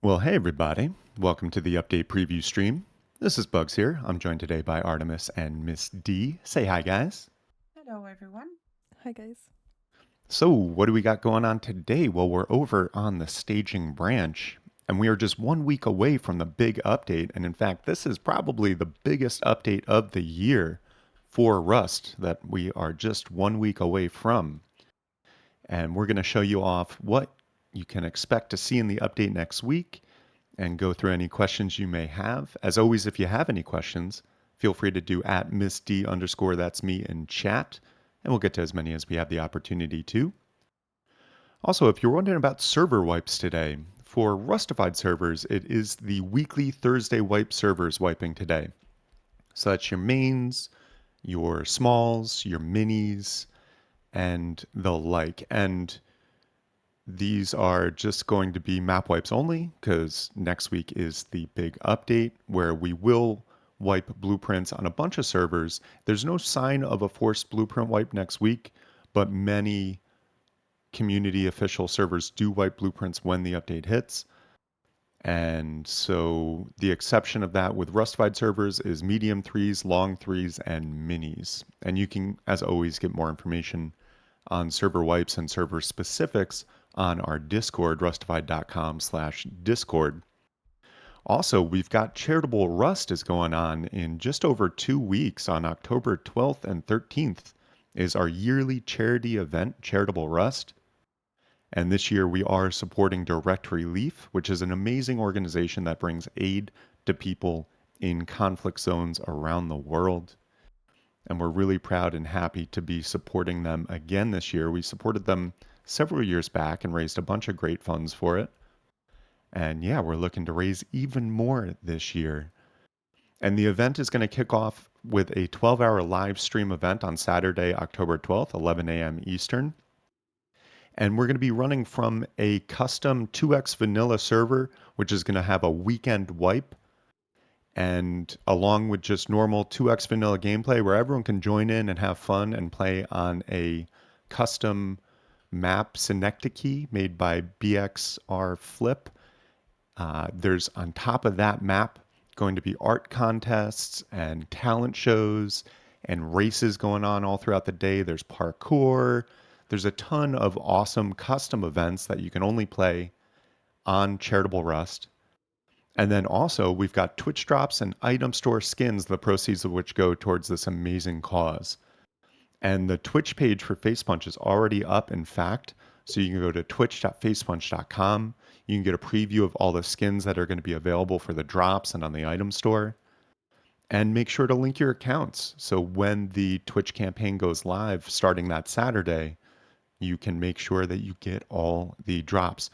Well, hey everybody. Welcome to the update preview stream. This is Bugs here. I'm joined today by Artemis and Miss D. Say hi, guys. Hello, everyone. Hi, guys. So, what do we got going on today? Well, we're over on the staging branch, and we are just 1 week away from the big update. And in fact, this is probably the biggest update of the year for Rust that we are just 1 week away from. And we're going to show you off what you can expect to see in the update next week and go through any questions you may have. As always, if you have any questions, feel free to do at Miss D underscore that's me in chat, and we'll get to as many as we have the opportunity to. Also, if you're wondering about server wipes today, for Rustafied servers, it is the weekly Thursday wipe servers wiping today. So that's your mains, your smalls, your minis, and the like. And these are just going to be map wipes only because next week is the big update where we will wipe blueprints on a bunch of servers. There's no sign of a forced blueprint wipe next week, but many community official servers do wipe blueprints when the update hits. And so the exception of that with Rustified servers is medium threes, long threes, and minis. And you can, as always, get more information on server wipes and server specifics on our Discord, rustified.com/discord. Also, we've got Charitable Rust is going on in just over 2 weeks on October 12th and 13th is our yearly charity event, Charitable Rust. And this year we are supporting Direct Relief, which is an amazing organization that brings aid to people in conflict zones around the world. And we're really proud and happy to be supporting them again this year. We supported them several years back and raised a bunch of great funds for it. And yeah, we're looking to raise even more this year. And the event is going to kick off with a 12-hour live stream event on Saturday, October 12th, 11 a.m. Eastern. And we're going to be running from a custom 2x vanilla server, which is going to have a weekend wipe and along with just normal 2x vanilla gameplay where everyone can join in and have fun and play on a custom map Synecdoche made by BXR Flip. There's on top of that map going to be art contests and talent shows and races going on all throughout the day. There's parkour. There's a ton of awesome custom events that you can only play on Charitable Rust. And then also, we've got Twitch drops and item store skins, the proceeds of which go towards this amazing cause. And the Twitch page for Facepunch is already up, in fact. So you can go to twitch.facepunch.com. You can get a preview of all the skins that are going to be available for the drops and on the item store. And make sure to link your accounts. So when the Twitch campaign goes live starting that Saturday, you can make sure that you get all the drops.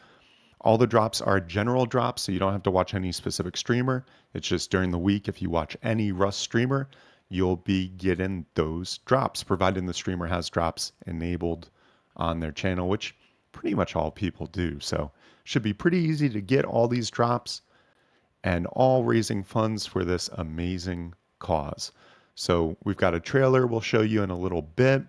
All the drops are general drops, so you don't have to watch any specific streamer. It's just during the week, if you watch any Rust streamer, you'll be getting those drops, provided the streamer has drops enabled on their channel, which pretty much all people do. So should be pretty easy to get all these drops and all raising funds for this amazing cause. So we've got a trailer we'll show you in a little bit.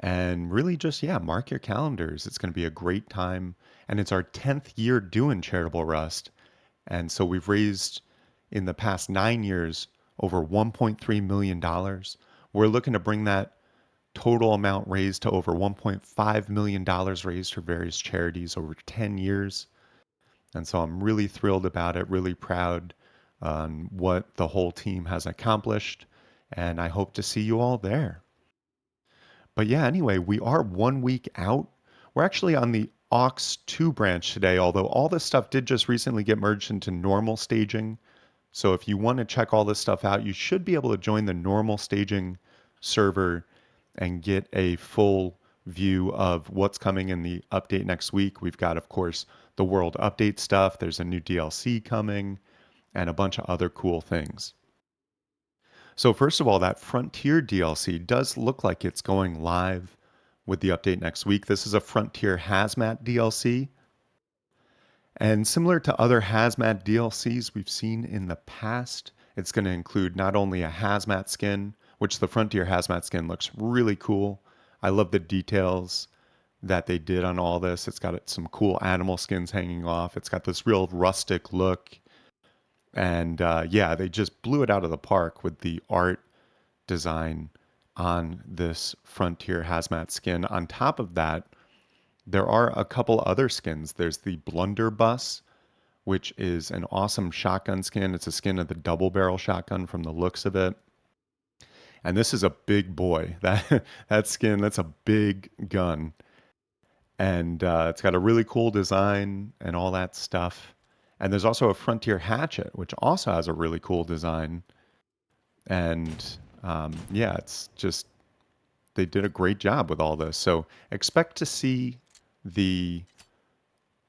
And really just, yeah, mark your calendars. It's going to be a great time. And it's our 10th year doing Charitable Rust. And so we've raised in the past 9 years over $1.3 million. We're looking to bring that total amount raised to over $1.5 million raised for various charities over 10 years. And so I'm really thrilled about it, really proud on what the whole team has accomplished. And I hope to see you all there. But yeah, anyway, we are 1 week out. We're actually on the aux 2 branch today, although all this stuff did just recently get merged into normal staging. So if you want to check all this stuff out, you should be able to join the normal staging server and get a full view of what's coming in the update next week. We've got, of course, the world update stuff. There's a new DLC coming and a bunch of other cool things. So first of all, that Frontier DLC does look like it's going live with the update next week. This is a Frontier Hazmat DLC. And similar to other Hazmat DLCs we've seen in the past, it's going to include not only a Hazmat skin, which the Frontier Hazmat skin looks really cool. I love the details that they did on all this. It's got some cool animal skins hanging off. It's got this real rustic look. And yeah, they just blew it out of the park with the art design on this Frontier hazmat skin. On top of that, there are a couple other skins. There's the Blunderbuss, which is an awesome shotgun skin. It's a skin of the double barrel shotgun from the looks of it. And this is a big boy. That skin, that's a big gun. And it's got a really cool design and all that stuff. And there's also a Frontier hatchet, which also has a really cool design. And yeah, it's just they did a great job with all this. So expect to see the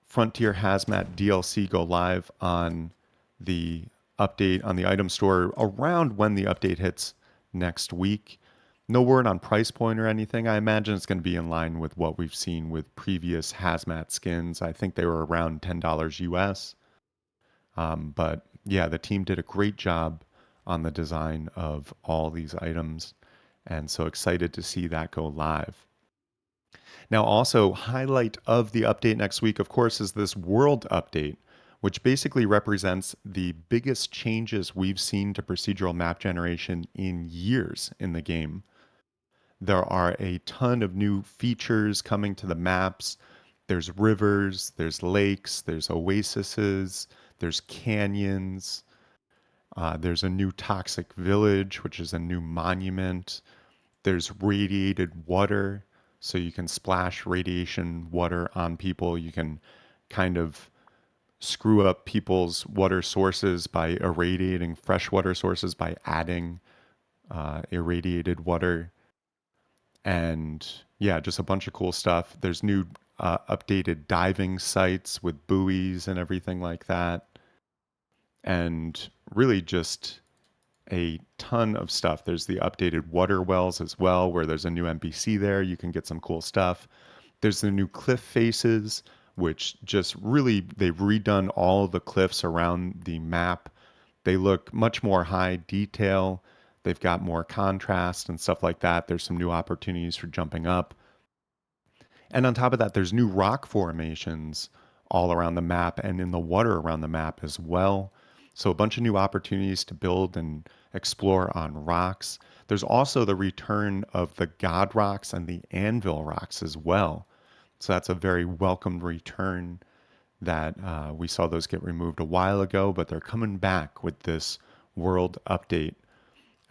Frontier Hazmat DLC go live on the update on the item store around when the update hits next week. No word on price point or anything. I imagine it's going to be in line with what we've seen with previous hazmat skins. I think they were around $10 US. But yeah, the team did a great job on the design of all these items. And so excited to see that go live. Now, also, highlight of the update next week, of course, is this world update, which basically represents the biggest changes we've seen to procedural map generation in years in the game. There are a ton of new features coming to the maps. There's rivers, there's lakes, there's oases, there's canyons, there's a new toxic village, which is a new monument. There's radiated water, so you can splash radiation water on people. You can kind of screw up people's water sources by irradiating freshwater sources by adding irradiated water. And yeah, just a bunch of cool stuff. There's new updated diving sites with buoys and everything like that. And really just a ton of stuff. There's the updated water wells as well, where there's a new NPC there. You can get some cool stuff. There's the new cliff faces, which just really, they've redone all the cliffs around the map. They look much more high detail. They've got more contrast and stuff like that. There's some new opportunities for jumping up. And on top of that, there's new rock formations all around the map and in the water around the map as well. So a bunch of new opportunities to build and explore on rocks. There's also the return of the God rocks and the anvil rocks as well. So that's a very welcomed return that we saw those get removed a while ago, but they're coming back with this world update.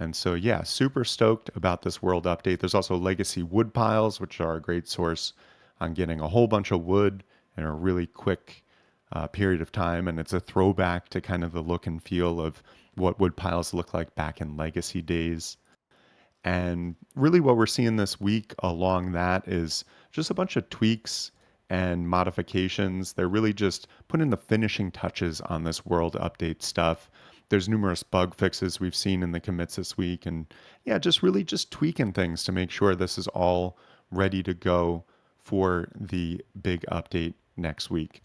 And so, yeah, super stoked about this world update. There's also legacy wood piles, which are a great source on getting a whole bunch of wood in a really quick period of time. And it's a throwback to kind of the look and feel of what wood piles look like back in legacy days. And really, what we're seeing this week along that is just a bunch of tweaks and modifications. They're really just putting the finishing touches on this world update stuff. There's numerous bug fixes we've seen in the commits this week. And yeah, just really just tweaking things to make sure this is all ready to go for the big update next week.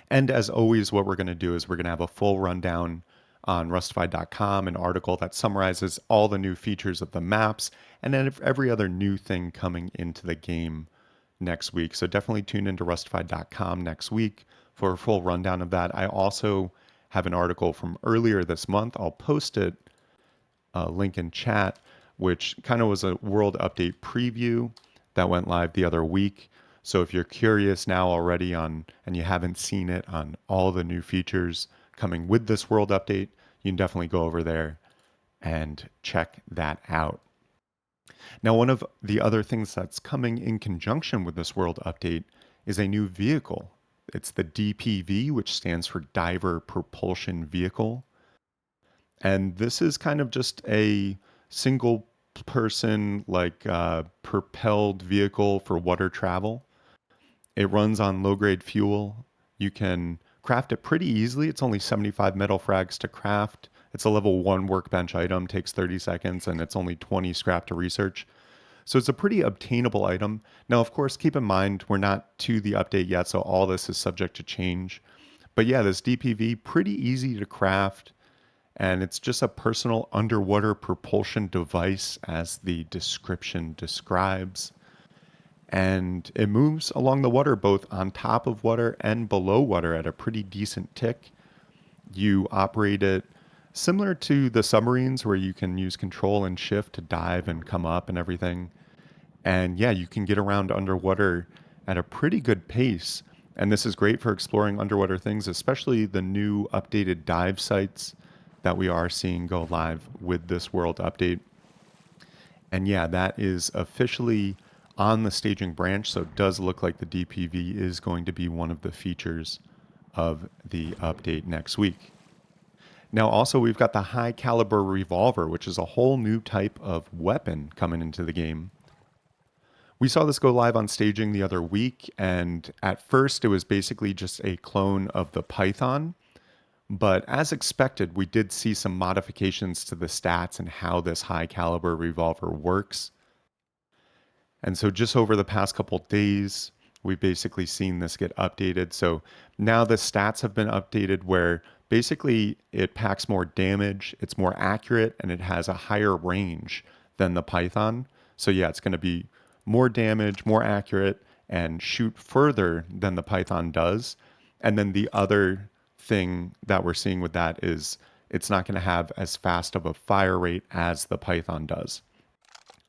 And as always, what we're going to do is we're going to have a full rundown on rustafied.com, an article that summarizes all the new features of the maps and then every other new thing coming into the game next week. So definitely tune into rustafied.com next week for a full rundown of that. I also have an article from earlier this month. I'll post it, link in chat, which kind of was a world update preview that went live the other week. So if you're curious now already on and you haven't seen it on all the new features coming with this world update, you can definitely go over there and check that out. Now, one of the other things that's coming in conjunction with this world update is a new vehicle. It's the DPV, which stands for Diver Propulsion Vehicle. And this is kind of just a single person, like propelled vehicle for water travel. It runs on low grade fuel. You can craft it pretty easily. It's only 75 metal frags to craft. It's a level 1 workbench item, takes 30 seconds, and it's only 20 scrap to research. So it's a pretty obtainable item. Now, of course, keep in mind, we're not to the update yet, so all this is subject to change. But yeah, this DPV, pretty easy to craft, and it's just a personal underwater propulsion device, as the description describes. and it moves along the water both on top of water and below water at a pretty decent tick. You operate it similar to the submarines where you can use control and shift to dive and come up and everything. And yeah, you can get around underwater at a pretty good pace. And this is great for exploring underwater things, especially the new updated dive sites that we are seeing go live with this world update. And yeah, that is officially on the staging branch. So it does look like the DPV is going to be one of the features of the update next week. Now, also, we've got the high caliber revolver, which is a whole new type of weapon coming into the game. We saw this go live on staging the other week, and at first it was basically just a clone of the Python. But as expected, we did see some modifications to the stats and how this high caliber revolver works. And so just over the past couple days, we've basically seen this get updated. So now the stats have been updated where basically it packs more damage, it's more accurate, and it has a higher range than the Python. So yeah, it's going to be more damage, more accurate, and shoot further than the Python does. And then the other thing that we're seeing with that is it's not going to have as fast of a fire rate as the Python does.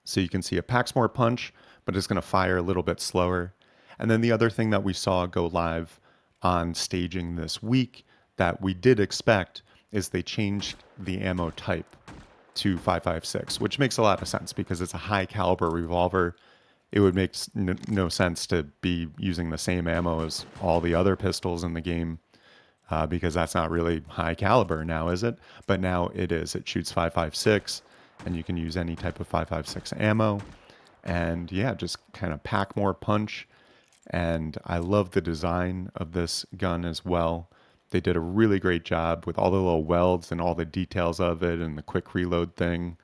So you can see it packs more punch, but it's going to fire a little bit slower. And then the other thing that we saw go live on staging this week that we did expect is they changed the ammo type to 5.56, which makes a lot of sense because it's a high caliber revolver. It would make no sense to be using the same ammo as all the other pistols in the game because that's not really high caliber now, is it? But now it is. It shoots 5.56, and you can use any type of 5.56 ammo. And yeah, just kind of pack more punch. And I love the design of this gun as well. They did a really great job with all the little welds and all the details of it and the quick reload thing.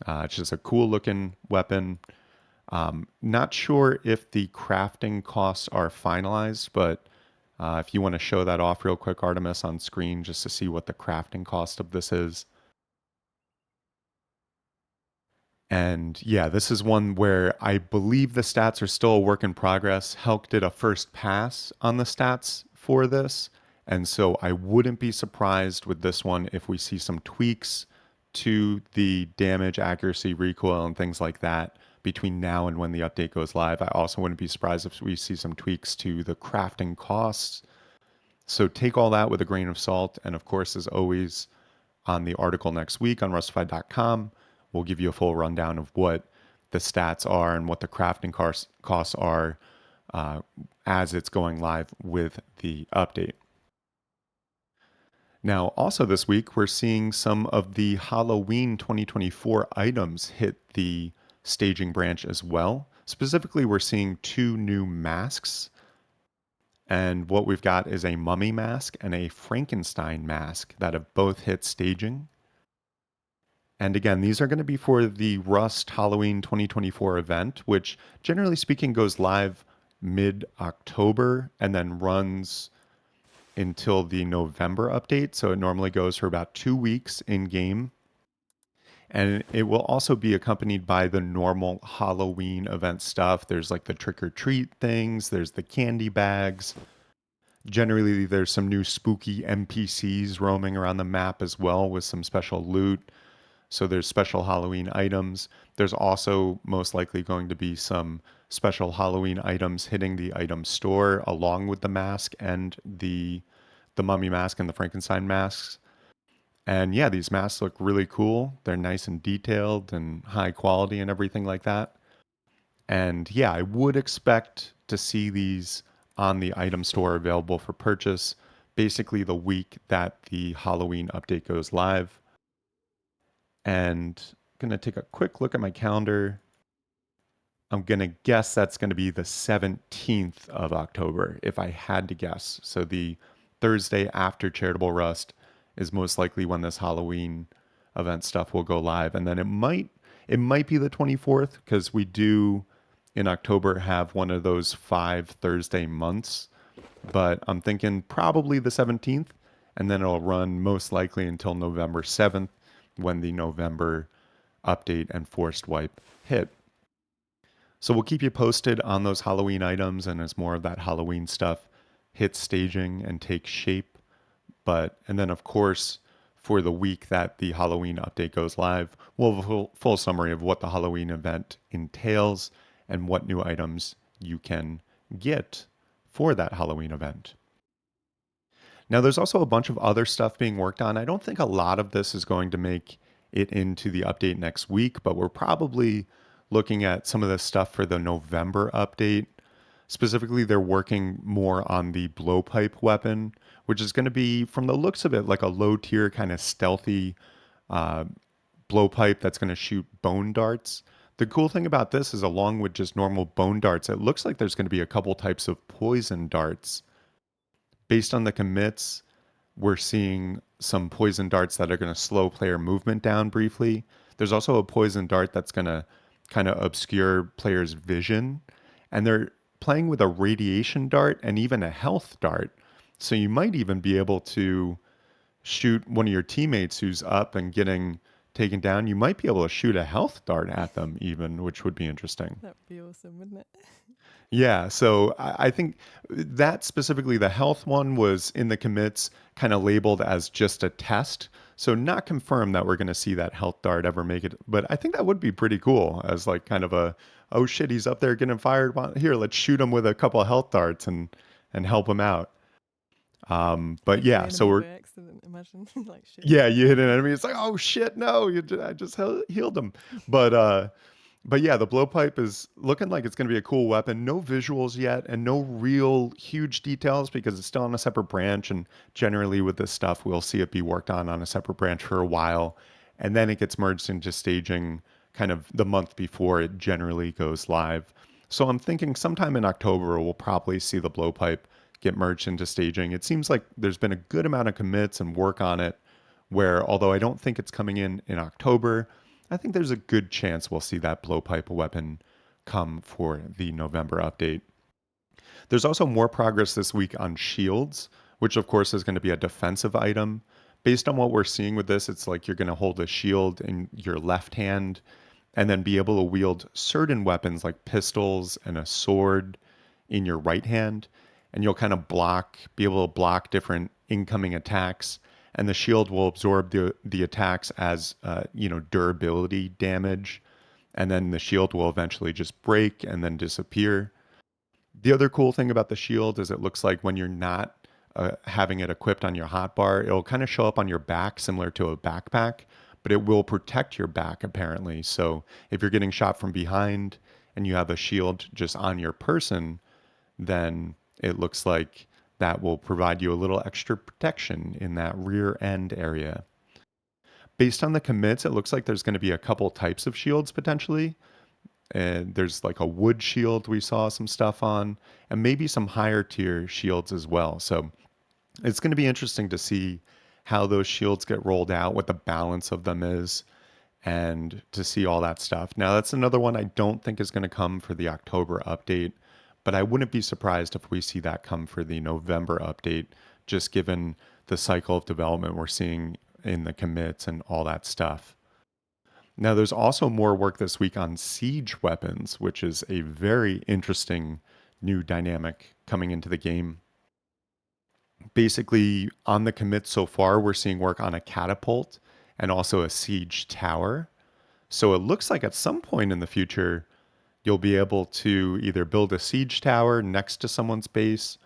It's just a cool looking weapon. Not sure if the crafting costs are finalized, but if you want to show that off real quick, Artemis, on screen just to see what the crafting cost of this is. And yeah, this is one where I believe the stats are still a work in progress. Helk did a first pass on the stats for this. And so I wouldn't be surprised with this one if we see some tweaks to the damage, accuracy, recoil, and things like that between now and when the update goes live. I also wouldn't be surprised if we see some tweaks to the crafting costs. So take all that with a grain of salt. And of course, as always, on the article next week on rustafied.com, we'll give you a full rundown of what the stats are and what the crafting costs are as it's going live with the update. Now, also this week, we're seeing some of the Halloween 2024 items hit the staging branch as well. Specifically, we're seeing two new masks. And what we've got is a mummy mask and a Frankenstein mask that have both hit staging. And again, these are going to be for the Rust Halloween 2024 event, which generally speaking goes live mid October and then runs until the November update. So it normally goes for about 2 weeks in game. And it will also be accompanied by the normal Halloween event stuff. There's like the trick or treat things, there's the candy bags. Generally, there's some new spooky NPCs roaming around the map as well with some special loot. So there's special Halloween items. There's also most likely going to be some special Halloween items hitting the item store along with the mask and the mummy mask and the Frankenstein masks. And yeah, these masks look really cool. They're nice and detailed and high quality and everything like that. And yeah, I would expect to see these on the item store available for purchase basically the week that the Halloween update goes live. And I'm going to take a quick look at my calendar. I'm going to guess that's going to be the 17th of October, if I had to guess. So the Thursday after Charitable Rust is most likely when this Halloween event stuff will go live. And then it might be the 24th because we do in October have one of those 5 Thursday months. But I'm thinking probably the 17th, and then it'll run most likely until November 7th when the November update and forced wipe hit. So we'll keep you posted on those Halloween items and as more of that Halloween stuff hits staging and takes shape. And then of course, for the week that the Halloween update goes live, we'll have a full summary of what the Halloween event entails and what new items you can get for that Halloween event. Now, there's also a bunch of other stuff being worked on. I don't think a lot of this is going to make it into the update next week, but we're probably looking at some of the stuff for the November update. Specifically, they're working more on the blowpipe weapon, which is going to be, from the looks of it, like a low tier kind of stealthy uh, blowpipe that's going to shoot bone darts. The cool thing about this is, along with just normal bone darts, it looks like there's going to be a couple types of poison darts. Based on the commits, we're seeing some poison darts that are going to slow player movement down briefly. There's also a poison dart that's going to kind of obscure players' vision. And they're playing with a radiation dart and even a health dart. So you might even be able to shoot one of your teammates who's up and getting taken down. You might be able to shoot a health dart at them, even, which would be interesting. That would be awesome, wouldn't it? Yeah, so I think that specifically, the health one was in the commits kind of labeled as just a test. So not confirmed that we're going to see that health dart ever make it. But I think that would be pretty cool as like kind of a, oh shit, he's up there getting fired. Here, let's shoot him with a couple of health darts and help him out. But Hit the yeah, so enemy we're by accident, imagine. Like, shit, he yeah, got you hit killed. an enemy. It's like, oh shit, no, I just healed him. But uh, but yeah, the blowpipe is looking like it's going to be a cool weapon. No visuals yet, and no real huge details because it's still on a separate branch. And generally, with this stuff, we'll see it be worked on a separate branch for a while, and then it gets merged into staging kind of the month before it generally goes live. So I'm thinking sometime in October, we'll probably see the blowpipe get merged into staging. It seems like there's been a good amount of commits and work on it. Where although I don't think it's coming in October, I think there's a good chance we'll see that blowpipe weapon come for the November update. There's also more progress this week on shields, which of course is going to be a defensive item. Based on what we're seeing with this, it's like you're going to hold a shield in your left hand and then be able to wield certain weapons like pistols and a sword in your right hand. And you'll kind of be able to block different incoming attacks. And the shield will absorb the attacks as, durability damage. And then the shield will eventually just break and then disappear. The other cool thing about the shield is it looks like when you're not having it equipped on your hotbar, it'll kind of show up on your back, similar to a backpack, but it will protect your back apparently. So if you're getting shot from behind and you have a shield just on your person, then it looks like that will provide you a little extra protection in that rear end area. Based on the commits, it looks like there's going to be a couple types of shields potentially. And there's like a wood shield we saw some stuff on, and maybe some higher tier shields as well. So it's going to be interesting to see how those shields get rolled out, what the balance of them is, and to see all that stuff. Now, that's another one I don't think is going to come for the October update, but I wouldn't be surprised if we see that come for the November update, just given the cycle of development we're seeing in the commits and all that stuff. Now, there's also more work this week on siege weapons, which is a very interesting new dynamic coming into the game. Basically, on the commit so far, we're seeing work on a catapult and also a siege tower. So it looks like at some point in the future, you'll be able to either build a siege tower next to someone's base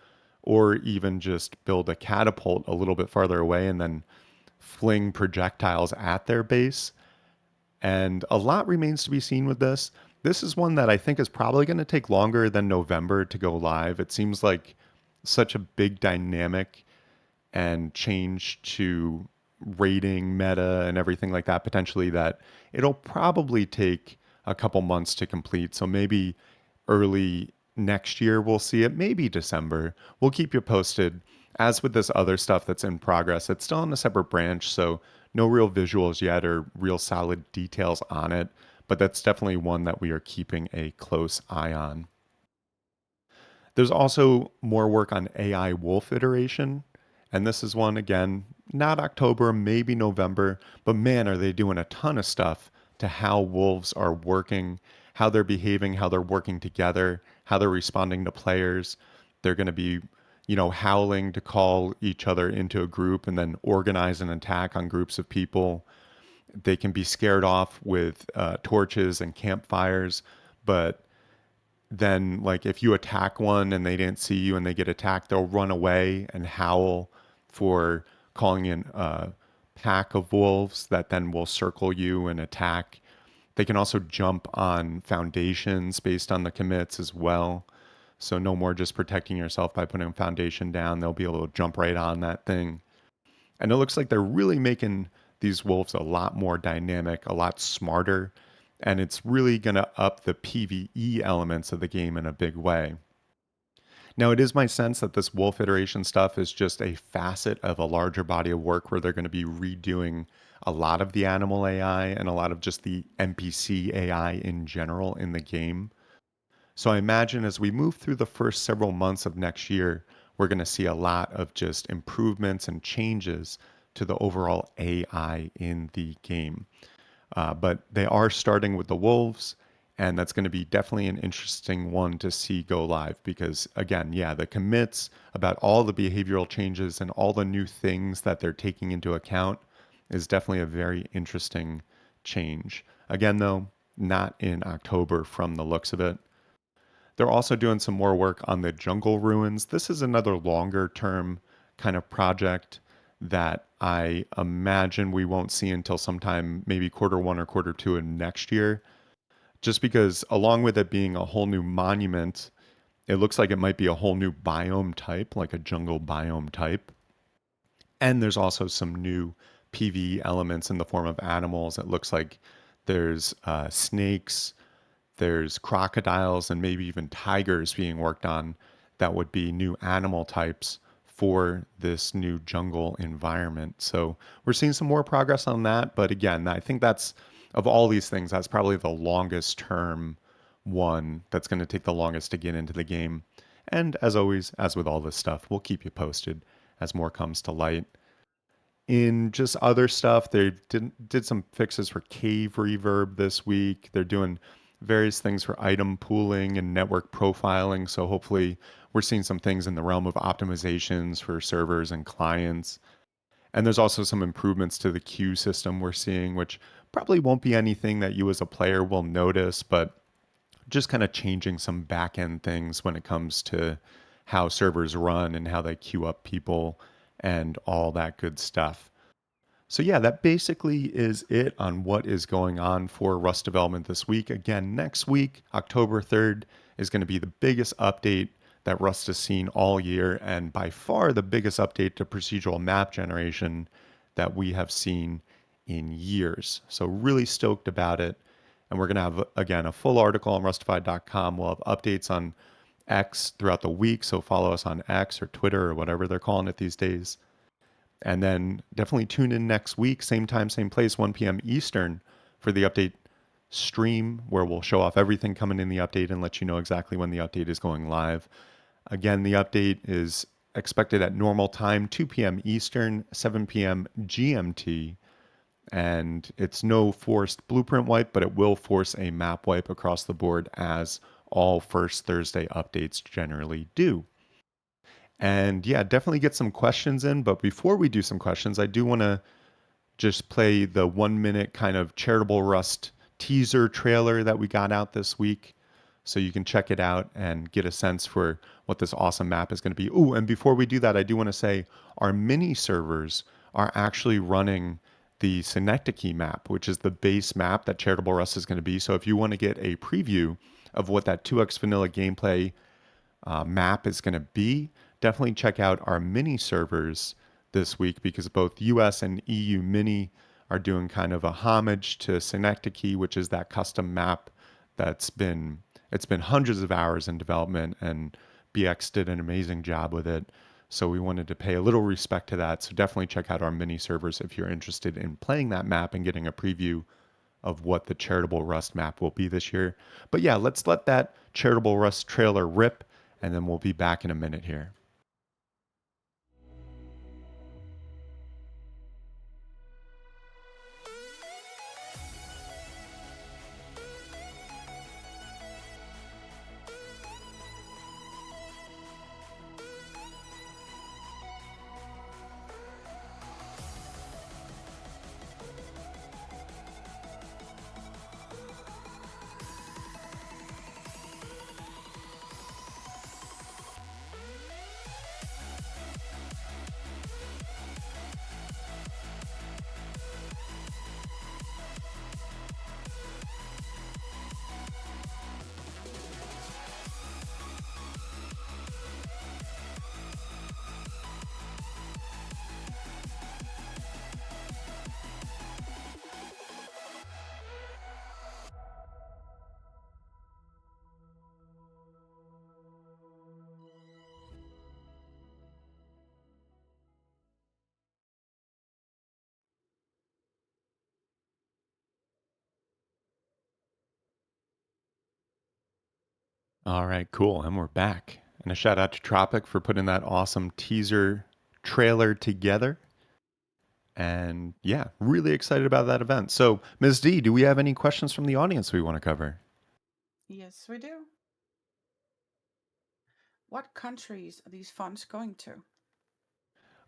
or even just build a catapult a little bit farther away and then fling projectiles at their base. And a lot remains to be seen with this. This is one that I think is probably going to take longer than November to go live. It seems like such a big dynamic and change to rating meta and everything like that potentially that it'll probably take a couple months to complete. So maybe early next year we'll see it, maybe December. We'll keep you posted. As with this other stuff that's in progress, it's still in a separate branch, so no real visuals yet or real solid details on it, but that's definitely one that we are keeping a close eye on. There's also more work on AI wolf iteration. And this is one, again, not October, maybe November, but man, are they doing a ton of stuff to how wolves are working, how they're behaving, how they're working together, how they're responding to players. They're going to be, howling to call each other into a group and then organize an attack on groups of people. They can be scared off with torches and campfires, but then like if you attack one and they didn't see you and they get attacked, they'll run away and howl for calling in a pack of wolves that then will circle you and attack. They can also jump on foundations based on the commits as well. So no more just protecting yourself by putting a foundation down. They'll be able to jump right on that thing. And it looks like they're really making these wolves a lot more dynamic, a lot smarter, and it's really going to up the PvE elements of the game in a big way. Now, it is my sense that this wolf iteration stuff is just a facet of a larger body of work where they're going to be redoing a lot of the animal AI and a lot of just the NPC AI in general in the game. So I imagine as we move through the first several months of next year, we're going to see a lot of just improvements and changes to the overall AI in the game. But they are starting with the Wolves, and that's going to be definitely an interesting one to see go live because, again, yeah, the commits about all the behavioral changes and all the new things that they're taking into account is definitely a very interesting change. Again, though, not in October from the looks of it. They're also doing some more work on the jungle ruins. This is another longer term kind of project that I imagine we won't see until sometime maybe quarter 1 or quarter 2 of next year. Just because, along with it being a whole new monument, it looks like it might be a whole new biome type, like a jungle biome type. And there's also some new PvE elements in the form of animals. It looks like there's snakes, there's crocodiles and maybe even tigers being worked on that would be new animal types for this new jungle environment. So we're seeing some more progress on that. But again, I think that's, of all these things, that's probably the longest term one that's going to take the longest to get into the game. And as always, as with all this stuff, we'll keep you posted as more comes to light. In just other stuff, they did some fixes for cave reverb this week. They're doing various things for item pooling and network profiling. So hopefully, we're seeing some things in the realm of optimizations for servers and clients. And there's also some improvements to the queue system we're seeing, which probably won't be anything that you as a player will notice, but just kind of changing some back end things when it comes to how servers run and how they queue up people and all that good stuff. So, yeah, that basically is it on what is going on for Rust development this week. Again, next week, October 3rd, is going to be the biggest update that Rust has seen all year, and by far the biggest update to procedural map generation that we have seen in years. So, really stoked about it. And we're going to have, again, a full article on rustified.com. We'll have updates on X throughout the week. So, follow us on X or Twitter or whatever they're calling it these days. And then definitely tune in next week, same time, same place, 1 p.m. Eastern, for the update stream where we'll show off everything coming in the update and let you know exactly when the update is going live. Again, the update is expected at normal time, 2 p.m. Eastern, 7 p.m. GMT. And it's no forced blueprint wipe, but it will force a map wipe across the board as all first Thursday updates generally do. And yeah, definitely get some questions in. But before we do some questions, I do want to just play the 1 minute kind of Charitable Rust teaser trailer that we got out this week. So you can check it out and get a sense for what this awesome map is going to be. Ooh, and before we do that, I do want to say our mini servers are actually running the Synecdoche map, which is the base map that Charitable Rust is going to be. So if you want to get a preview of what that 2x vanilla gameplay map is going to be, definitely check out our mini servers this week because both US and EU mini are doing kind of a homage to Synecdoche, which is that custom map that's been it's been hundreds of hours in development and BX did an amazing job with it. So we wanted to pay a little respect to that. So definitely check out our mini servers if you're interested in playing that map and getting a preview of what the Charitable Rust map will be this year. But yeah, let's let that Charitable Rust trailer rip, and then we'll be back in a minute here. All right, cool. And we're back. And a shout out to Tropic for putting that awesome teaser trailer together. And yeah, really excited about that event. So, Ms. D, do we have any questions from the audience we want to cover? Yes, we do. What countries are these funds going to?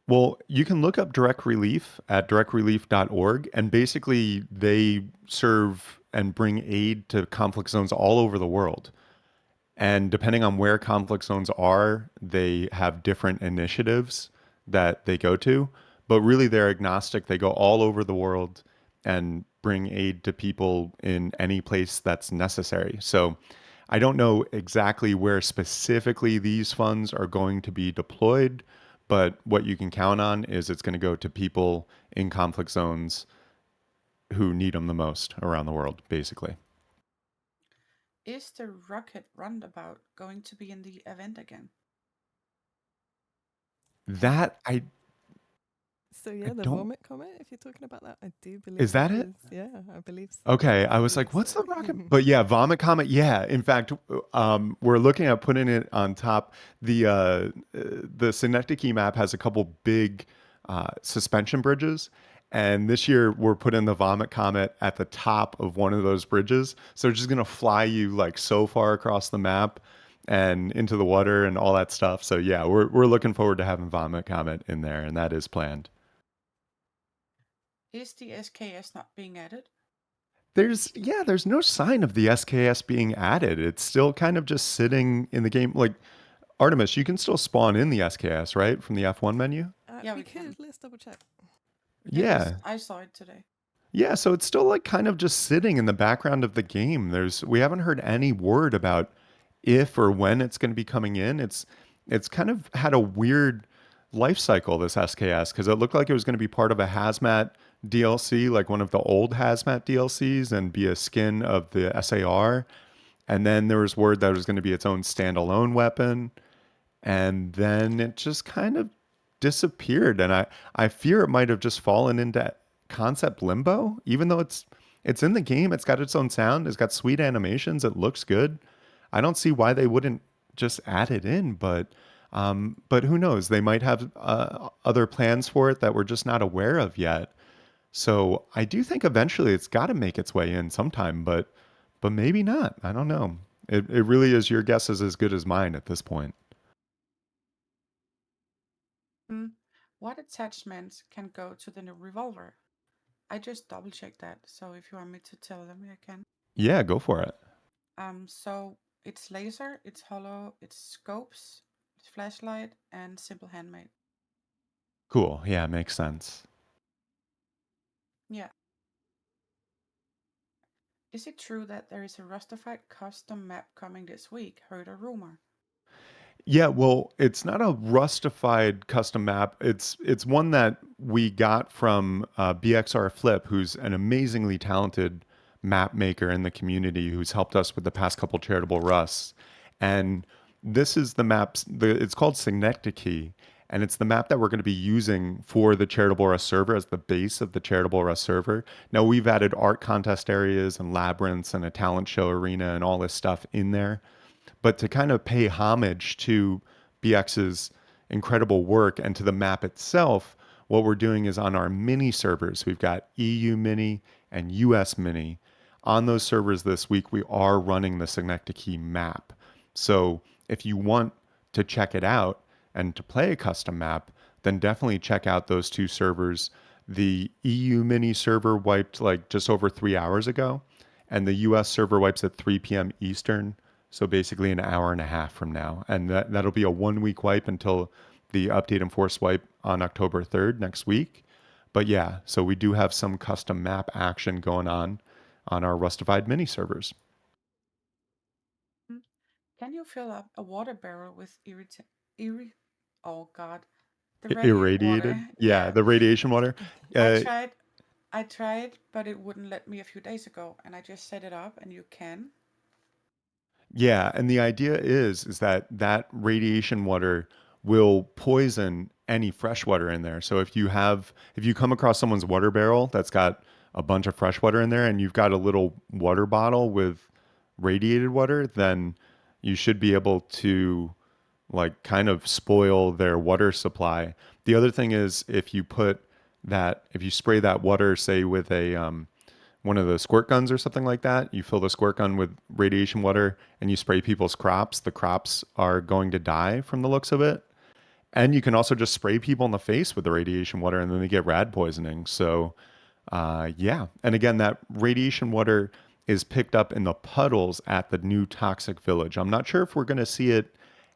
Well, you can look up Direct Relief at directrelief.org, and basically they serve and bring aid to conflict zones all over the world. And depending on where conflict zones are, they have different initiatives that they go to. But really, they're agnostic. They go all over the world and bring aid to people in any place that's necessary. So I don't know exactly where specifically these funds are going to be deployed, but what you can count on is it's going to go to people in conflict zones who need them the most around the world, basically. Is the rocket roundabout going to be in the event again? I That So I yeah, the don't vomit comet. If you're talking about that, I do is believe that that it? is. Yeah, I believe so. Okay, I I was believe like, so. "What's the rocket?" But yeah, Vomit Comet. Yeah, in fact, we're looking at putting it on top. The Synecdoche map has a couple big suspension bridges, and this year we're putting the Vomit Comet at the top of one of those bridges. So it's just gonna fly you like so far across the map and into the water and all that stuff. So yeah, we're looking forward to having Vomit Comet in there, and that is planned. Is the SKS not being added? There's no sign of the SKS being added. It's still kind of just sitting in the game. Like Artemis, you can still spawn in the SKS, right? From the F1 menu? Yeah, We we could. can. Let's double check. It is. Yeah. I saw it today. Yeah, so it's still like kind of just sitting in the background of the game. We haven't heard any word about if or when it's going to be coming in. It's kind of had a weird life cycle, this SKS, because it looked like it was going to be part of a hazmat DLC, like one of the old hazmat DLCs, and be a skin of the SAR. And then there was word that it was going to be its own standalone weapon. And then it just kind of disappeared. And I fear it might have just fallen into concept limbo, even though it's in the game. It's got its own sound. It's got sweet animations. It looks good. I don't see why they wouldn't just add it in, but who knows? They might have other plans for it that we're just not aware of yet. So I do think eventually it's got to make its way in sometime, but maybe not. I don't know. It really is, your guess is as good as mine at this point. Hmm. What attachments can go to the new revolver? I just double checked that, so if you want me to tell them, I can. Yeah, go for it. So it's laser, it's hollow, it's scopes, it's flashlight, and simple handmade. Cool. Yeah, makes sense. Yeah. Is it true that there is a Rustafied custom map coming this week? Heard a rumor. Yeah, well, it's not a rustified custom map. It's one that we got from BXR Flip, who's an amazingly talented map maker in the community who's helped us with the past couple charitable rusts. And this is the maps. It's called Synecdoche, and it's the map that we're going to be using for the charitable rust server as the base of the charitable rust server. Now we've added art contest areas and labyrinths and a talent show arena and all this stuff in there, but to kind of pay homage to BX's incredible work and to the map itself, what we're doing is on our mini servers, we've got EU mini and US mini. On those servers this week, we are running the Synecdoche map. So if you want to check it out and to play a custom map, then definitely check out those two servers. The EU mini server wiped like just over 3 hours ago, and the US server wipes at 3 p.m. Eastern. So basically an hour and a half from now. And that'll be a 1 week wipe until the update and force wipe on October 3rd next week. But yeah, so we do have some custom map action going on our Rustified mini servers. Hmm. Can you fill up a water barrel with irri oh god, the radiant Irradiated. water? Yeah, Yeah. the radiation water. I Uh, tried I tried, but it wouldn't let me a few days ago, and I just set it up and you can. Yeah, and the idea is that that radiation water will poison any fresh water in there. So if you come across someone's water barrel that's got a bunch of fresh water in there and you've got a little water bottle with radiated water, then you should be able to like kind of spoil their water supply. The other thing is if you spray that water, say with a one of the squirt guns or something like that, you fill the squirt gun with radiation water and you spray people's crops, the crops are going to die from the looks of it. And you can also just spray people in the face with the radiation water and then they get rad poisoning. So, yeah. And again, that radiation water is picked up in the puddles at the new toxic village. I'm not sure if we're going to see it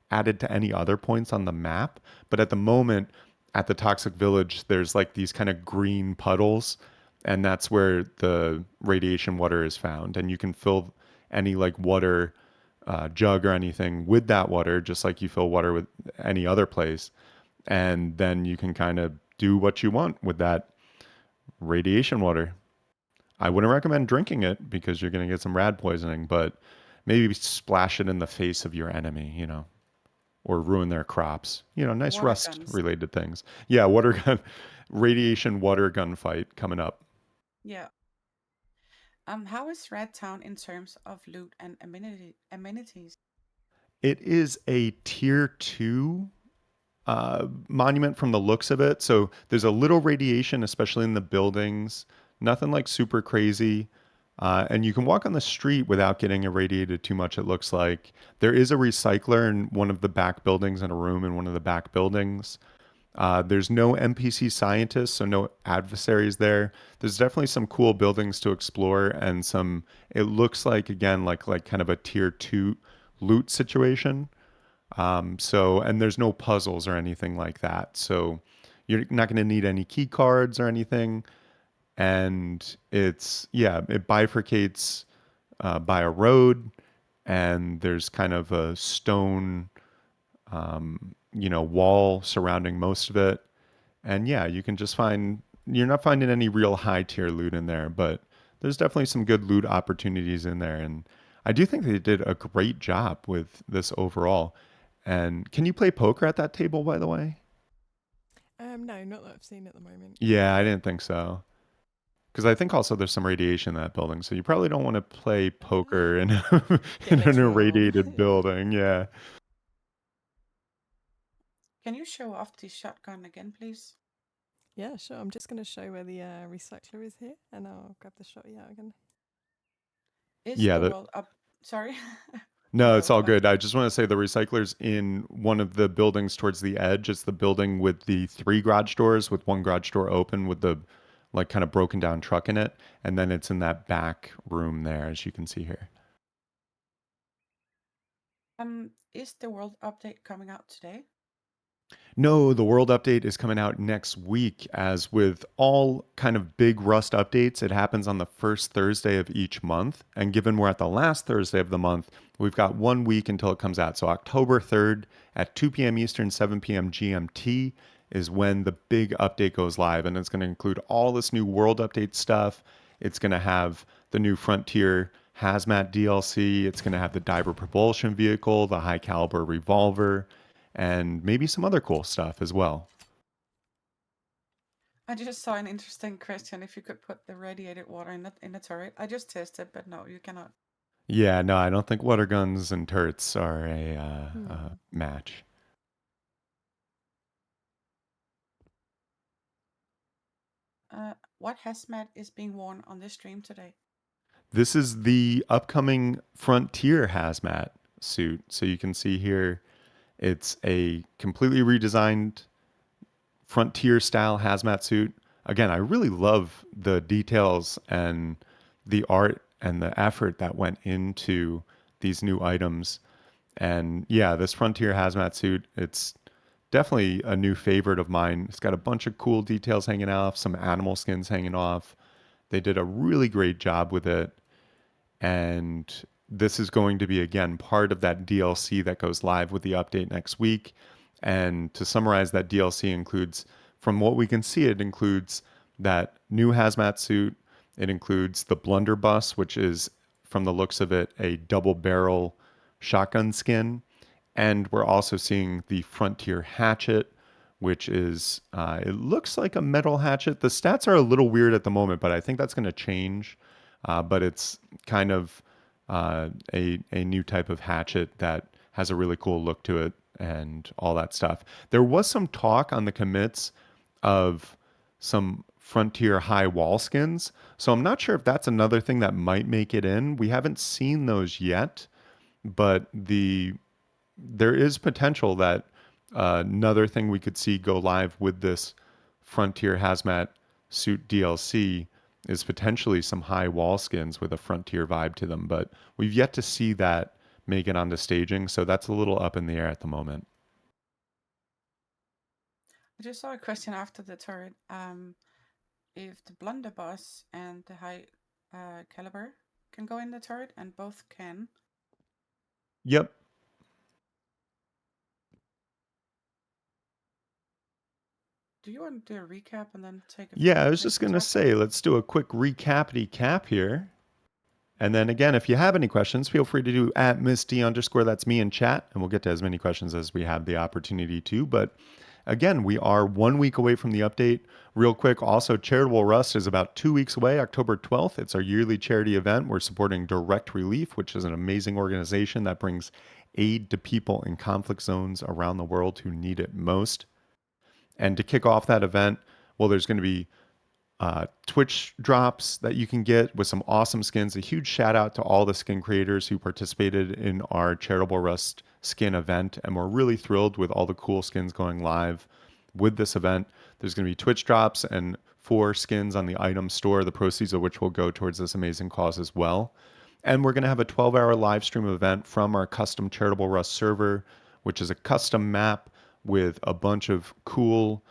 added to any other points on the map, but at the moment, at the toxic village, there's like these kind of green puddles, and that's where the radiation water is found. And you can fill any like water jug or anything with that water, just like you fill water with any other place. And then you can kind of do what you want with that radiation water. I wouldn't recommend drinking it because you're going to get some rad poisoning, but maybe splash it in the face of your enemy, or ruin their crops. Nice Water rust guns. related things. Yeah, water gun, radiation water gun fight coming up. Yeah. How is Red Town in terms of loot and amenities? It is a tier two monument from the looks of it. So there's a little radiation, especially in the buildings. Nothing like super crazy. And you can walk on the street without getting irradiated too much, it looks like. There is a recycler in one of the back buildings and a room in one of the back buildings. There's no NPC scientists, so no adversaries there. There's definitely some cool buildings to explore and some, it looks like, again, like kind of a tier two loot situation. And there's no puzzles or anything like that. So you're not going to need any key cards or anything. And it bifurcates by a road, and there's kind of a stone, wall surrounding most of it. And yeah, you can just you're not finding any real high tier loot in there, but there's definitely some good loot opportunities in there. And I do think they did a great job with this overall. And can you play poker at that table, by the way? No, not that I've seen at the moment. Yeah, I didn't think so. Because I think also there's some radiation in that building, so you probably don't want to play poker in Get in an literal. irradiated building. Yeah, Can you show off the shotgun again, please? Yeah, sure. I'm just going to show where the recycler is here, and I'll grab the shotty out again. Is yeah. the world up? Sorry. No, it's No, all but good. I just want to say the recycler's in one of the buildings towards the edge. It's the building with the three garage doors, with one garage door open with the like kind of broken down truck in it. And then it's in that back room there, as you can see here. is the world update coming out today? No, the world update is coming out next week. As with all kind of big Rust updates, it happens on the first Thursday of each month. And given we're at the last Thursday of the month, we've got 1 week until it comes out. So October 3rd at 2 p.m. Eastern, 7 p.m. GMT is when the big update goes live. And it's going to include all this new world update stuff. It's going to have the new Frontier Hazmat DLC. It's going to have the Diver propulsion vehicle, the high caliber revolver, and maybe some other cool stuff as well. I just saw an interesting question. If you could put the radiated water in the turret, I just tested, but no, you cannot. Yeah, no, I don't think water guns and turrets are a Hmm. match. What hazmat is being worn on this stream today? This is the upcoming Frontier hazmat suit. So you can see here it's a completely redesigned Frontier style hazmat suit. Again, I really love the details and the art and the effort that went into these new items. And yeah, this Frontier hazmat suit, it's definitely a new favorite of mine. It's got a bunch of cool details hanging off, some animal skins hanging off. They did a really great job with it. And this is going to be, again, part of that DLC that goes live with the update next week. And to summarize, that DLC includes, from what we can see, it includes that new hazmat suit. It includes the blunderbuss, which is, from the looks of it, a double barrel shotgun skin. And we're also seeing the Frontier hatchet, which is, it looks like a metal hatchet. The stats are a little weird at the moment, but I think that's going to change. But it's kind of a new type of hatchet that has a really cool look to it and all that stuff. There was some talk on the commits of some frontier high wall skins, so I'm not sure if that's another thing that might make it in. We haven't seen those yet, but there is potential that another thing we could see go live with this Frontier Hazmat Suit DLC is potentially some high wall skins with a Frontier vibe to them, but we've yet to see that make it onto staging, so that's a little up in the air at the moment. I just saw a question after the turret. If the blunderbuss and the high caliber can go in the turret, and both can. Yep. Do you want to do a recap and then take a few Yeah, I more was just questions going to after? say, let's do a quick recapity cap here. And then again, if you have any questions, feel free to do at Miss D underscore, that's me in chat, and we'll get to as many questions as we have the opportunity to. But again, we are 1 week away from the update. Real quick, also, Charitable Rust is about 2 weeks away, October 12th. It's our yearly charity event. We're supporting Direct Relief, which is an amazing organization that brings aid to people in conflict zones around the world who need it most. And to kick off that event, well, there's going to be Twitch drops that you can get with some awesome skins. A huge shout out to all the skin creators who participated in our Charitable Rust skin event. And we're really thrilled with all the cool skins going live with this event. There's going to be Twitch drops and 4 skins on the item store, the proceeds of which will go towards this amazing cause as well. And we're going to have a 12-hour live stream event from our custom Charitable Rust server, which is a custom map with a bunch of cool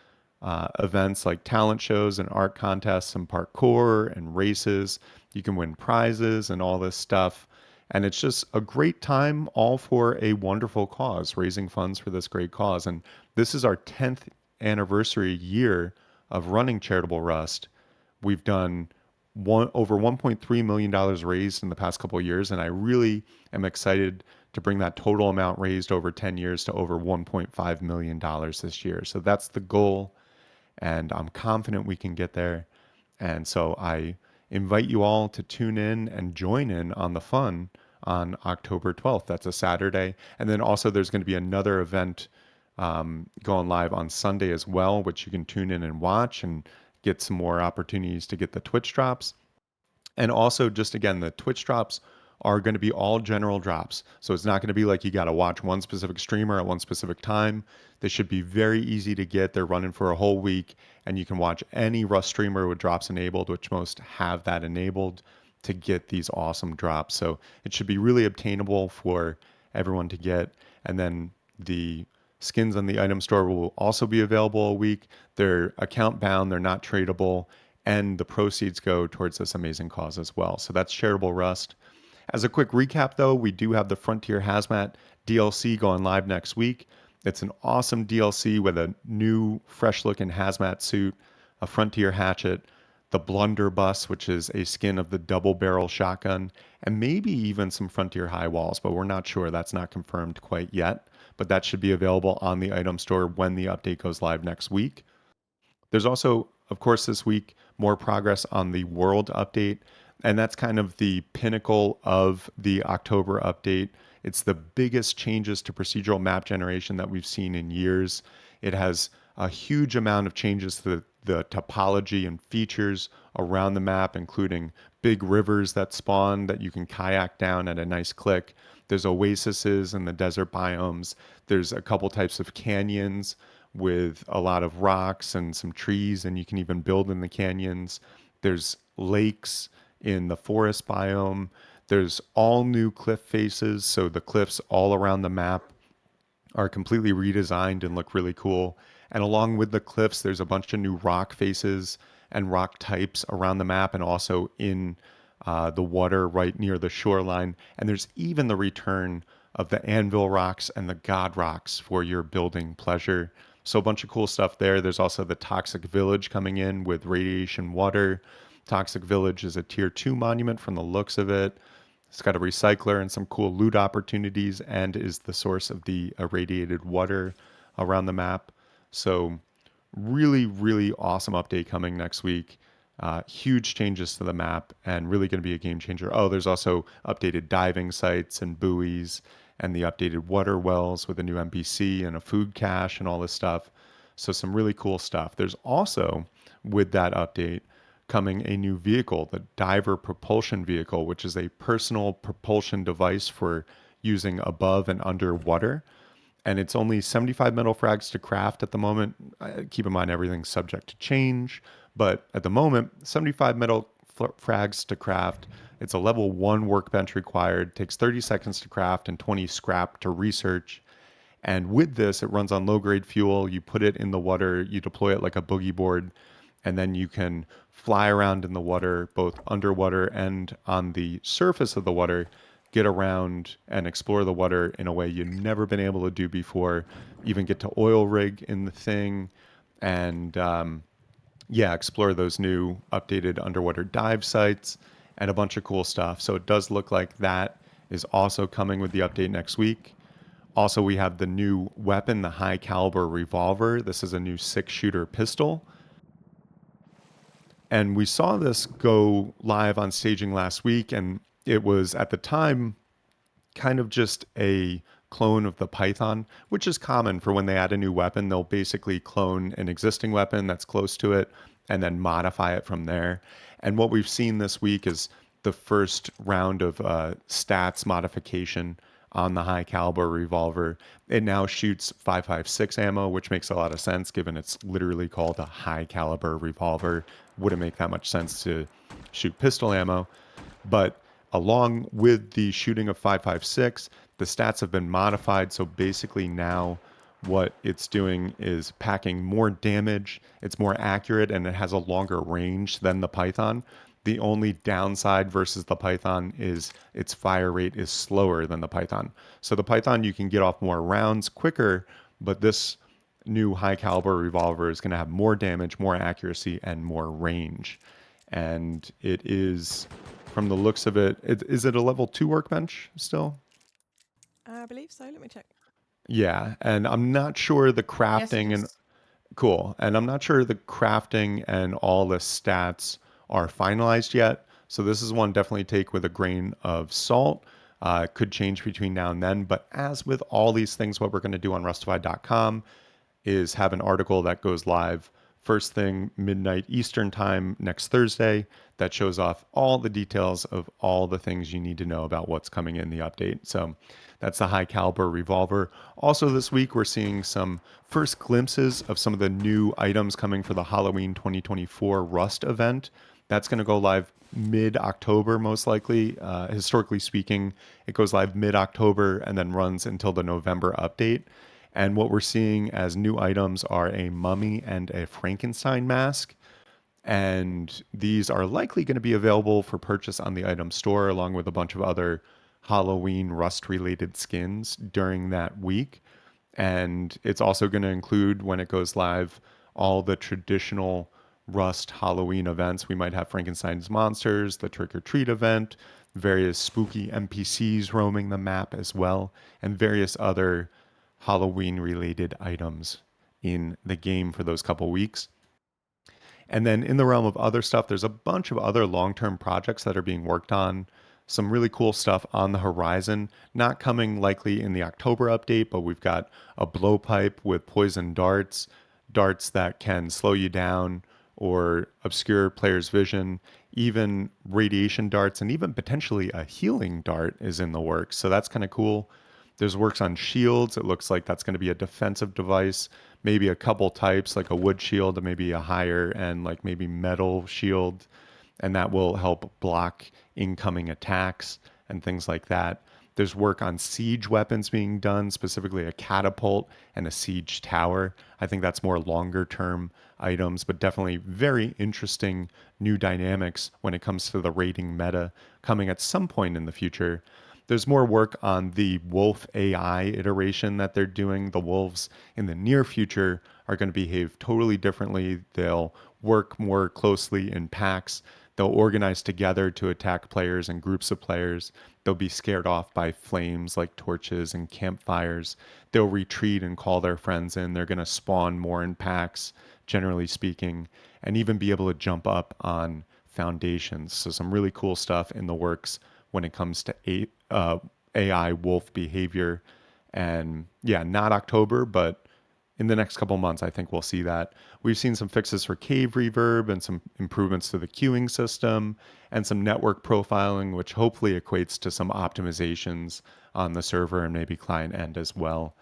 events like talent shows and art contests and parkour and races. You can win prizes and all this stuff. And it's just a great time, all for a wonderful cause, raising funds for this great cause. And this is our 10th anniversary year of running Charitable Rust. We've done over $1.3 million raised in the past couple of years, and I really am excited to bring that total amount raised over 10 years to over $1.5 million this year. So that's the goal, and I'm confident we can get there. And so I invite you all to tune in and join in on the fun on October 12th. That's a Saturday. And then also, there's going to be another event going live on Sunday as well, which you can tune in and watch and get some more opportunities to get the Twitch drops. And also, just again, the Twitch drops are going to be all general drops. So it's not going to be like you got to watch one specific streamer at one specific time. They should be very easy to get. They're running for a whole week, and you can watch any Rust streamer with drops enabled, which most have that enabled, to get these awesome drops. So it should be really obtainable for everyone to get. And then the skins on the item store will also be available a week. They're account bound, they're not tradable, and the proceeds go towards this amazing cause as well. So that's Charitable Rust. As a quick recap, though, we do have the Frontier Hazmat DLC going live next week. It's an awesome DLC with a new, fresh looking hazmat suit, a Frontier hatchet, the blunderbuss, which is a skin of the double barrel shotgun, and maybe even some Frontier high walls, but we're not sure. That's not confirmed quite yet. But that should be available on the item store when the update goes live next week. There's also, of course, this week more progress on the world update, and that's kind of the pinnacle of the October update. It's the biggest changes to procedural map generation that we've seen in years. It has a huge amount of changes to the topology and features around the map, including big rivers that spawn that you can kayak down at a nice click. There's oases in the desert biomes. There's a couple types of canyons with a lot of rocks and some trees, and you can even build in the canyons. There's lakes in the forest biome. There's all new cliff faces, so the cliffs all around the map are completely redesigned and look really cool. And along with the cliffs, there's a bunch of new rock faces and rock types around the map and also in the water right near the shoreline. And there's even the return of the anvil rocks and the god rocks for your building pleasure. So a bunch of cool stuff there. There's also the Toxic Village coming in with radiation water. Toxic Village is a tier 2 monument from the looks of it. It's got a recycler and some cool loot opportunities and is the source of the irradiated water around the map. So, really, really awesome update coming next week. Huge changes to the map and really going to be a game changer. Oh, there's also updated diving sites and buoys and the updated water wells with a new NPC and a food cache and all this stuff. So, some really cool stuff. There's also, with that update, coming a new vehicle, the Diver Propulsion Vehicle, which is a personal propulsion device for using above and underwater. And it's only 75 metal frags to craft at the moment. Keep in mind, everything's subject to change. But at the moment, 75 metal frags to craft. It's a level 1 workbench required, takes 30 seconds to craft and 20 scrap to research. And with this, it runs on low grade fuel. You put it in the water, you deploy it like a boogie board, and then you can fly around in the water, both underwater and on the surface of the water, get around and explore the water in a way you've never been able to do before. Even get to oil rig in the thing, and yeah, explore those new updated underwater dive sites and a bunch of cool stuff. So it does look like that is also coming with the update next week. Also, we have the new weapon, the high caliber revolver. This is a new 6 shooter pistol. And we saw this go live on staging last week. And it was at the time kind of just a clone of the Python, which is common for when they add a new weapon. They'll basically clone an existing weapon that's close to it and then modify it from there. And what we've seen this week is the first round of stats modification on the high caliber revolver. It now shoots 5.56 ammo, which makes a lot of sense given it's literally called a high caliber revolver. Wouldn't make that much sense to shoot pistol ammo. But along with the shooting of 5.56, the stats have been modified. So basically, now what it's doing is packing more damage, it's more accurate, and it has a longer range than the Python. The only downside versus the Python is its fire rate is slower than the Python. So the Python, you can get off more rounds quicker, but this new high caliber revolver is going to have more damage, more accuracy, and more range. And it is, from the looks of it, is it a level 2 workbench still? I believe so. Let me check. Yeah, and I'm not sure the Yes, it crafting and is. cool. And I'm not sure the crafting and all the stats are finalized yet. So this is one definitely take with a grain of salt. Could change between now and then. But as with all these things, what we're going to do on Rustafied.com is have an article that goes live first thing midnight Eastern time next Thursday that shows off all the details of all the things you need to know about what's coming in the update. So that's the high caliber revolver. Also, this week, we're seeing some first glimpses of some of the new items coming for the Halloween 2024 Rust event. That's going to go live mid October, most likely. Historically speaking, it goes live mid October and then runs until the November update. And what we're seeing as new items are a mummy and a Frankenstein mask. And these are likely going to be available for purchase on the item store, along with a bunch of other Halloween Rust related skins during that week. And it's also going to include, when it goes live, all the traditional Rust Halloween events. We might have Frankenstein's Monsters, the Trick or Treat event, various spooky NPCs roaming the map as well, and various other Halloween related items in the game for those couple weeks. And then in the realm of other stuff, there's a bunch of other long term projects that are being worked on. Some really cool stuff on the horizon, not coming likely in the October update, but we've got a blowpipe with poison darts, darts that can slow you down or obscure players' vision, even radiation darts, and even potentially a healing dart is in the works. So that's kind of cool. There's works on shields. It looks like that's going to be a defensive device, maybe a couple types, like a wood shield, and maybe a higher and like maybe metal shield, and that will help block incoming attacks and things like that. There's work on siege weapons being done, specifically a catapult and a siege tower. I think that's more longer term items, but definitely very interesting new dynamics when it comes to the raiding meta coming at some point in the future. There's more work on the wolf AI iteration that they're doing. The wolves in the near future are going to behave totally differently. They'll work more closely in packs. They'll organize together to attack players and groups of players. They'll be scared off by flames like torches and campfires. They'll retreat and call their friends in. They're going to spawn more in packs generally speaking, and even be able to jump up on foundations. So some really cool stuff in the works when it comes to AI wolf behavior. And yeah, not October, but in the next couple months, I think we'll see that. We've seen some fixes for cave reverb and some improvements to the queuing system and some network profiling, which hopefully equates to some optimizations on the server and maybe client end as well.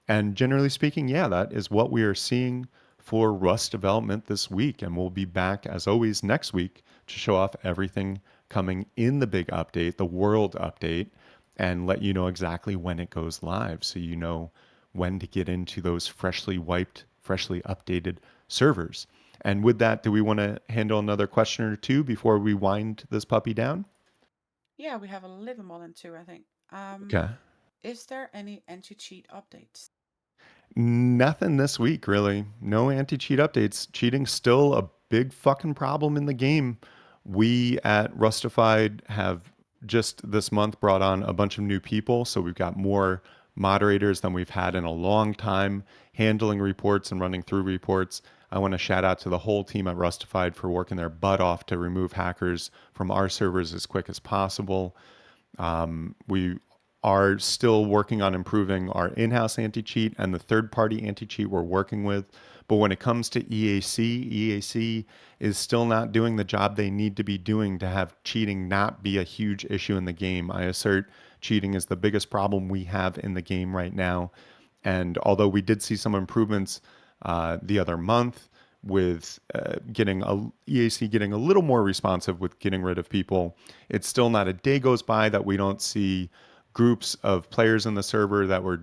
And generally speaking, yeah, that is what we are seeing for Rust development this week. And we'll be back, as always, next week to show off everything coming in the big update, the world update, and let you know exactly when it goes live so you know when to get into those freshly wiped, freshly updated servers. And with that, do we want to handle another question or two before we wind this puppy down? Yeah, we have a little more than two, I think. Okay. Is there any anti-cheat updates? Nothing this week, really. No anti cheat updates. Cheating's still a big fucking problem in the game. We at Rustafied have just this month brought on a bunch of new people. So we've got more moderators than we've had in a long time handling reports and running through reports. I want to shout out to the whole team at Rustified for working their butt off to remove hackers from our servers as quick as possible. We are still working on improving our in house anti cheat and the third party anti cheat we're working with. But when it comes to EAC is still not doing the job they need to be doing to have cheating not be a huge issue in the game. I assert cheating is the biggest problem we have in the game right now. And although we did see some improvements the other month with getting EAC getting a little more responsive with getting rid of people, it's still not a day goes by that we don't see groups of players in the server that were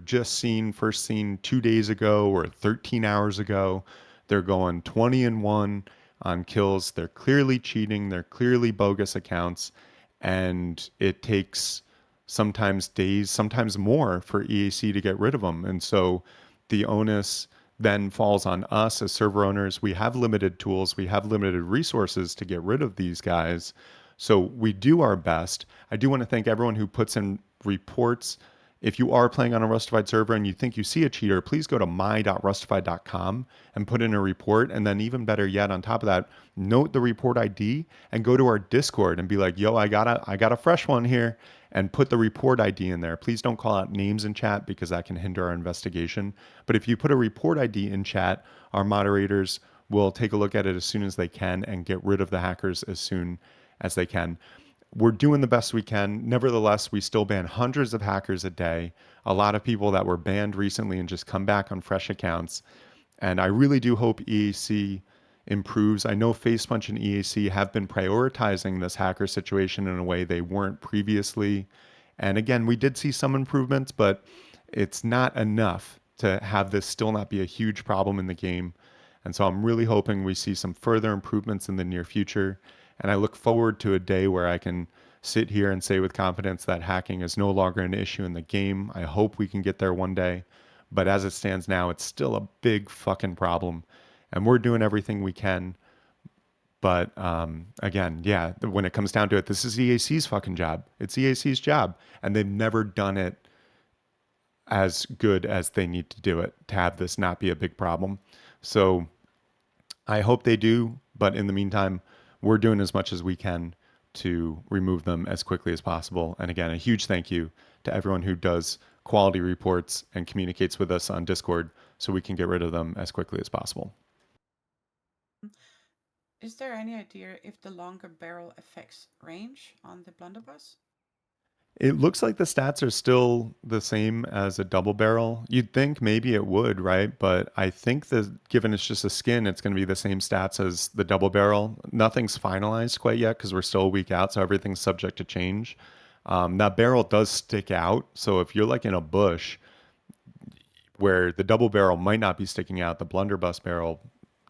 first seen 2 days ago or 13 hours ago. They're going 20 and 1 on kills. They're clearly cheating. They're clearly bogus accounts. And it takes sometimes days, sometimes more for EAC to get rid of them. And so the onus then falls on us as server owners. We have limited tools, we have limited resources to get rid of these guys. So we do our best. I do want to thank everyone who puts in reports. If you are playing on a Rustified server and you think you see a cheater, please go to my.rustified.com and put in a report. And then, even better yet, on top of that, note the report ID and go to our Discord and be like, "Yo, I got a fresh one here," and put the report ID in there. Please don't call out names in chat because that can hinder our investigation. But if you put a report ID in chat, our moderators will take a look at it as soon as they can and get rid of the hackers as soon as they can. We're doing the best we can. Nevertheless, we still ban hundreds of hackers a day. A lot of people that were banned recently and just come back on fresh accounts. And I really do hope EAC improves. I know Facepunch and EAC have been prioritizing this hacker situation in a way they weren't previously. And again, we did see some improvements, but it's not enough to have this still not be a huge problem in the game. And so I'm really hoping we see some further improvements in the near future. And I look forward to a day where I can sit here and say with confidence that hacking is no longer an issue in the game. I hope we can get there one day. But as it stands now, it's still a big fucking problem. And we're doing everything we can. But again, yeah, when it comes down to it, this is EAC's fucking job. It's EAC's job. And they've never done it as good as they need to do it to have this not be a big problem. So I hope they do. But in the meantime, we're doing as much as we can to remove them as quickly as possible. And again, a huge thank you to everyone who does quality reports and communicates with us on Discord so we can get rid of them as quickly as possible. Is there any idea if the longer barrel affects range on the blunderbuss? It looks like the stats are still the same as a double barrel. You'd think maybe it would, right? But I think that given it's just a skin, it's going to be the same stats as the double barrel. Nothing's finalized quite yet because we're still a week out, so everything's subject to change. That barrel does stick out, so if you're like in a bush where the double barrel might not be sticking out, the blunderbuss barrel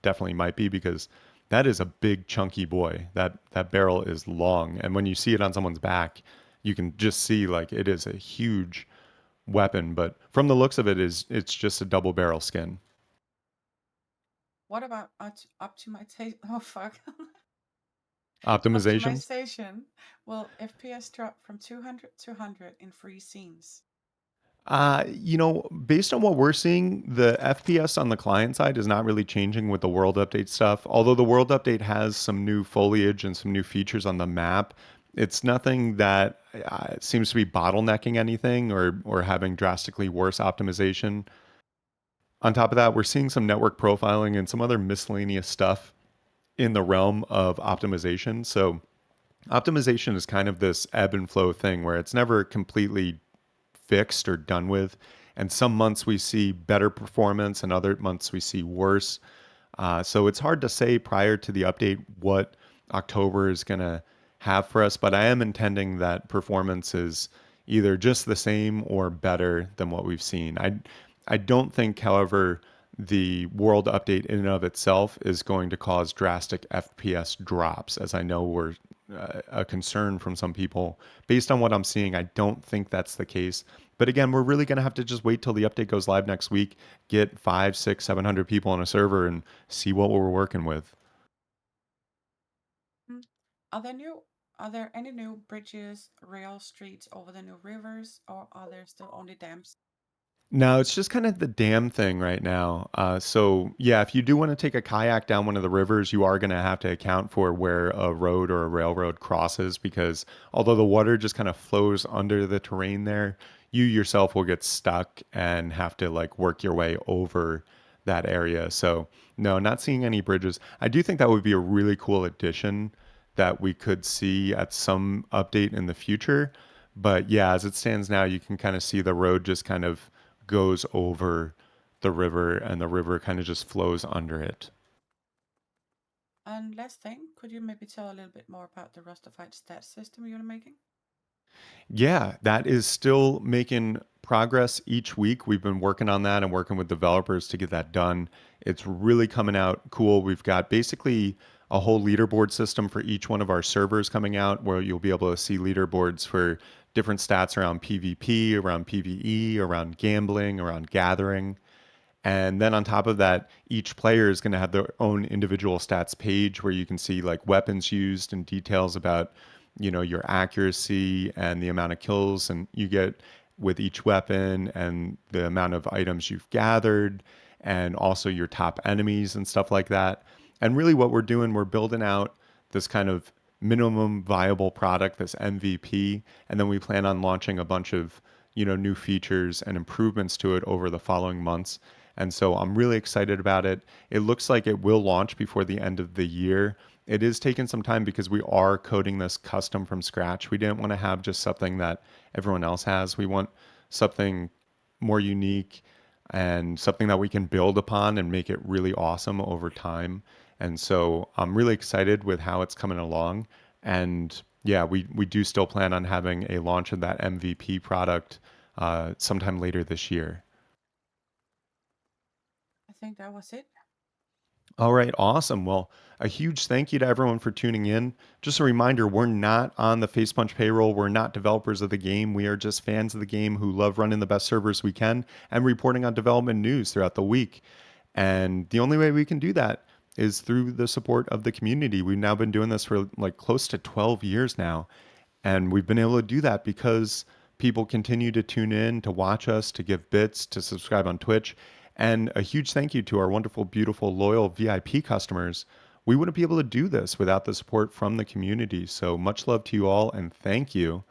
definitely might be because that is a big chunky boy. That barrel is long, and when you see it on someone's back, you can just see like it is a huge weapon. But from the looks of it, is it's just a double barrel skin. What about optimization? Oh fuck. Optimizations. Optimization. Will FPS drop from 200 to 100 in free scenes? Based on what we're seeing, the FPS on the client side is not really changing with the world update stuff. Although the world update has some new foliage and some new features on the map, it's nothing that seems to be bottlenecking anything or having drastically worse optimization. On top of that, we're seeing some network profiling and some other miscellaneous stuff in the realm of optimization. So optimization is kind of this ebb and flow thing where it's never completely fixed or done with. And some months we see better performance, and other months we see worse. So it's hard to say prior to the update what October is going to have for us, but I am intending that performance is either just the same or better than what we've seen. I don't think, however, the world update in and of itself is going to cause drastic FPS drops, as I know were a concern from some people. Based on what I'm seeing, I don't think that's the case. But again, we're really going to have to just wait till the update goes live next week, get 5, 6, 700 people on a server, and see what we're working with. Mm. Are there new? Are there any new bridges, rail streets over the new rivers, or are there still only dams? No, it's just kind of the dam thing right now. So yeah, if you do want to take a kayak down one of the rivers, you are going to have to account for where a road or a railroad crosses because although the water just kind of flows under the terrain there, you yourself will get stuck and have to like work your way over that area. So no, not seeing any bridges. I do think that would be a really cool addition that we could see at some update in the future. But yeah, as it stands now, you can kind of see the road just kind of goes over the river and the river kind of just flows under it. And last thing, could you maybe tell a little bit more about the Rustafied stat system you're making? Yeah, that is still making progress each week. We've been working on that and working with developers to get that done. It's really coming out cool. We've got basically a whole leaderboard system for each one of our servers coming out where you'll be able to see leaderboards for different stats around PvP, around PvE, around gambling, around gathering. And then on top of that, each player is going to have their own individual stats page where you can see like weapons used and details about, your accuracy and the amount of kills and you get with each weapon and the amount of items you've gathered and also your top enemies and stuff like that. And really what we're doing, we're building out this kind of minimum viable product, this MVP, and then we plan on launching a bunch of, new features and improvements to it over the following months. And so I'm really excited about it. It looks like it will launch before the end of the year. It is taking some time because we are coding this custom from scratch. We didn't want to have just something that everyone else has. We want something more unique and something that we can build upon and make it really awesome over time. And so I'm really excited with how it's coming along. And yeah, we do still plan on having a launch of that MVP product sometime later this year. I think that was it. All right, awesome. Well, a huge thank you to everyone for tuning in. Just a reminder, we're not on the Face Punch payroll. We're not developers of the game. We are just fans of the game who love running the best servers we can and reporting on development news throughout the week. And the only way we can do that is through the support of the community. We've now been doing this for like close to 12 years now. And we've been able to do that because people continue to tune in, to watch us, to give bits, to subscribe on Twitch. And a huge thank you to our wonderful, beautiful, loyal VIP customers. We wouldn't be able to do this without the support from the community. So much love to you all and thank you.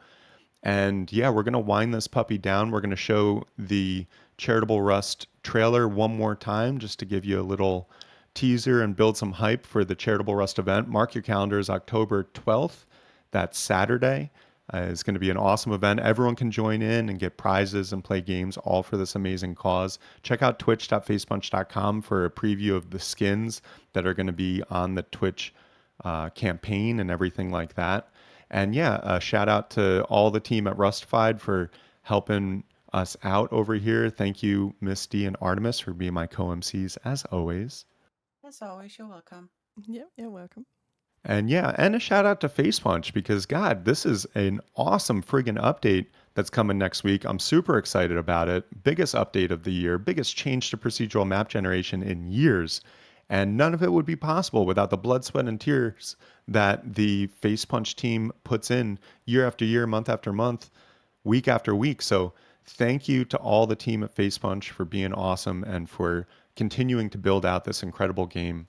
And yeah, we're going to wind this puppy down. We're going to show the Charitable Rust trailer one more time just to give you a little teaser and build some hype for the Charitable Rust event. Mark your calendars, October 12th. That's Saturday. It's going to be an awesome event. Everyone can join in and get prizes and play games all for this amazing cause. Check out twitch.facepunch.com for a preview of the skins that are going to be on the Twitch campaign and everything like that. And yeah, a shout out to all the team at Rustafied for helping us out over here. Thank you, Misty and Artemis, for being my co MCs as always. As always, you're welcome. Yep, you're welcome. And yeah, and a shout out to Face Punch because God, this is an awesome friggin' update that's coming next week. I'm super excited about it. Biggest update of the year, biggest change to procedural map generation in years. And none of it would be possible without the blood, sweat, and tears that the Face Punch team puts in year after year, month after month, week after week. So Thank you to all the team at Face Punch for being awesome and for continuing to build out this incredible game.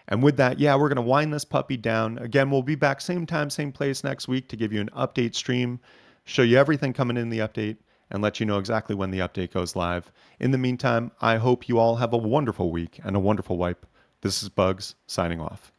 And with that, yeah, we're going to wind this puppy down. Again, we'll be back same time, same place next week to give you an update stream, show you everything coming in the update, and let you know exactly when the update goes live. In the meantime, I hope you all have a wonderful week and a wonderful wipe. This is Bugs signing off.